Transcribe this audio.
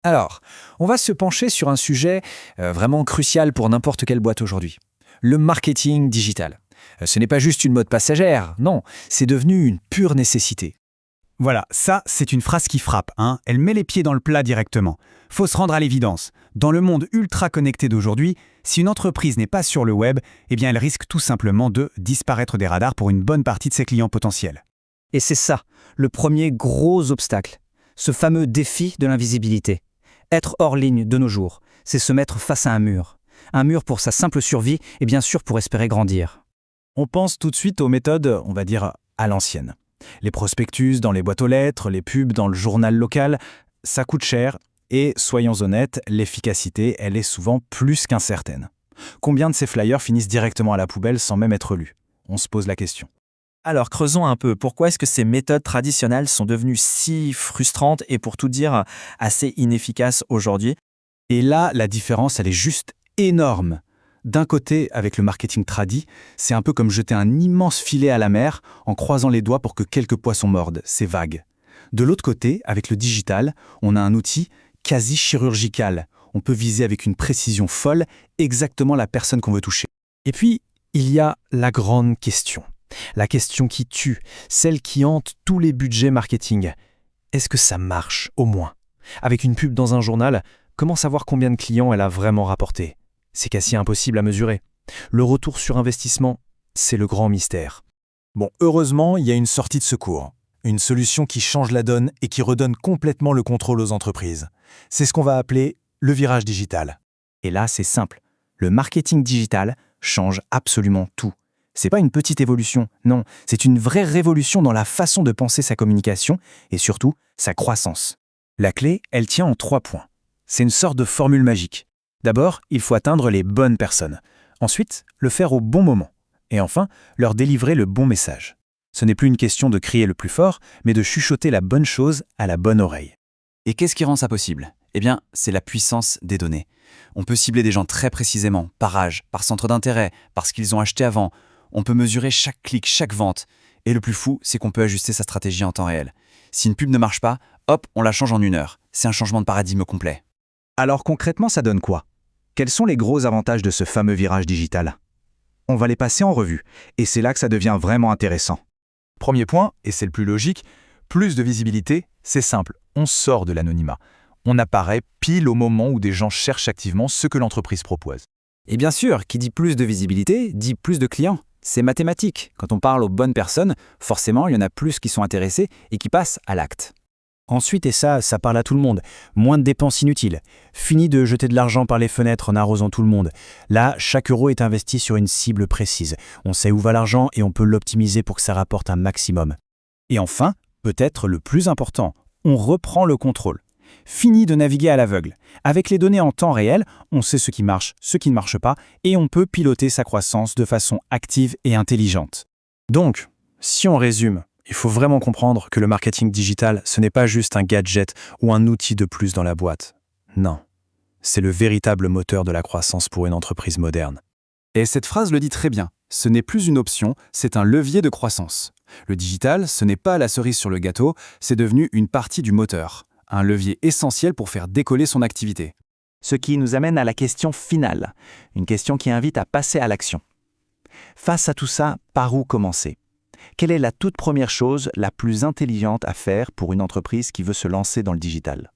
Alors, on va se pencher sur un sujet vraiment crucial pour n'importe quelle boîte aujourd'hui. Le marketing digital. Ce n'est pas juste une mode passagère, non, c'est devenu une pure nécessité. Voilà, ça, c'est une phrase qui frappe, hein. Elle met les pieds dans le plat directement. Faut se rendre à l'évidence. Dans le monde ultra connecté d'aujourd'hui, si une entreprise n'est pas sur le web, eh bien elle risque tout simplement de disparaître des radars pour une bonne partie de ses clients potentiels. Et c'est ça, le premier gros obstacle. Ce fameux défi de l'invisibilité. Être hors ligne de nos jours, c'est se mettre face à un mur. Un mur pour sa simple survie et bien sûr pour espérer grandir. On pense tout de suite aux méthodes, on va dire, à l'ancienne. Les prospectus dans les boîtes aux lettres, les pubs dans le journal local, ça coûte cher et, soyons honnêtes, l'efficacité, elle est souvent plus qu'incertaine. Combien de ces flyers finissent directement à la poubelle sans même être lus? On se pose la question. Alors creusons un peu, pourquoi est-ce que ces méthodes traditionnelles sont devenues si frustrantes et pour tout dire assez inefficaces aujourd'hui? Et là, la différence, elle est juste énorme. D'un côté, avec le marketing tradi, c'est un peu comme jeter un immense filet à la mer en croisant les doigts pour que quelques poissons mordent, c'est vague. De l'autre côté, avec le digital, on a un outil quasi chirurgical. On peut viser avec une précision folle exactement la personne qu'on veut toucher. Et puis, il y a la grande question. La question qui tue, celle qui hante tous les budgets marketing. Est-ce que ça marche, au moins? Avec une pub dans un journal, comment savoir combien de clients elle a vraiment rapporté? C'est quasi impossible à mesurer. Le retour sur investissement, c'est le grand mystère. Bon, heureusement, il y a une sortie de secours. Une solution qui change la donne et qui redonne complètement le contrôle aux entreprises. C'est ce qu'on va appeler le virage digital. Et là, c'est simple. Le marketing digital change absolument tout. C'est pas une petite évolution, non, c'est une vraie révolution dans la façon de penser sa communication et surtout sa croissance. La clé, elle tient en 3 points. C'est une sorte de formule magique. D'abord, il faut atteindre les bonnes personnes. Ensuite, le faire au bon moment. Et enfin, leur délivrer le bon message. Ce n'est plus une question de crier le plus fort, mais de chuchoter la bonne chose à la bonne oreille. Et qu'est-ce qui rend ça possible? Eh bien, c'est la puissance des données. On peut cibler des gens très précisément, par âge, par centre d'intérêt, parce qu'ils ont acheté avant. On peut mesurer chaque clic, chaque vente. Et le plus fou, c'est qu'on peut ajuster sa stratégie en temps réel. Si une pub ne marche pas, hop, on la change en 1 heure. C'est un changement de paradigme complet. Alors concrètement, ça donne quoi? Quels sont les gros avantages de ce fameux virage digital? On va les passer en revue, et c'est là que ça devient vraiment intéressant. Premier point, et c'est le plus logique, plus de visibilité, c'est simple, on sort de l'anonymat. On apparaît pile au moment où des gens cherchent activement ce que l'entreprise propose. Et bien sûr, qui dit plus de visibilité, dit plus de clients. C'est mathématique. Quand on parle aux bonnes personnes, forcément, il y en a plus qui sont intéressés et qui passent à l'acte. Ensuite, et ça parle à tout le monde, moins de dépenses inutiles. Fini de jeter de l'argent par les fenêtres en arrosant tout le monde. Là, chaque euro est investi sur une cible précise. On sait où va l'argent et on peut l'optimiser pour que ça rapporte un maximum. Et enfin, peut-être le plus important, on reprend le contrôle. Fini de naviguer à l'aveugle. Avec les données en temps réel, on sait ce qui marche, ce qui ne marche pas, et on peut piloter sa croissance de façon active et intelligente. Donc, si on résume, il faut vraiment comprendre que le marketing digital, ce n'est pas juste un gadget ou un outil de plus dans la boîte. Non, c'est le véritable moteur de la croissance pour une entreprise moderne. Et cette phrase le dit très bien. Ce n'est plus une option, c'est un levier de croissance. Le digital, ce n'est pas la cerise sur le gâteau, c'est devenu une partie du moteur. Un levier essentiel pour faire décoller son activité. Ce qui nous amène à la question finale, une question qui invite à passer à l'action. Face à tout ça, par où commencer? Quelle est la toute première chose la plus intelligente à faire pour une entreprise qui veut se lancer dans le digital?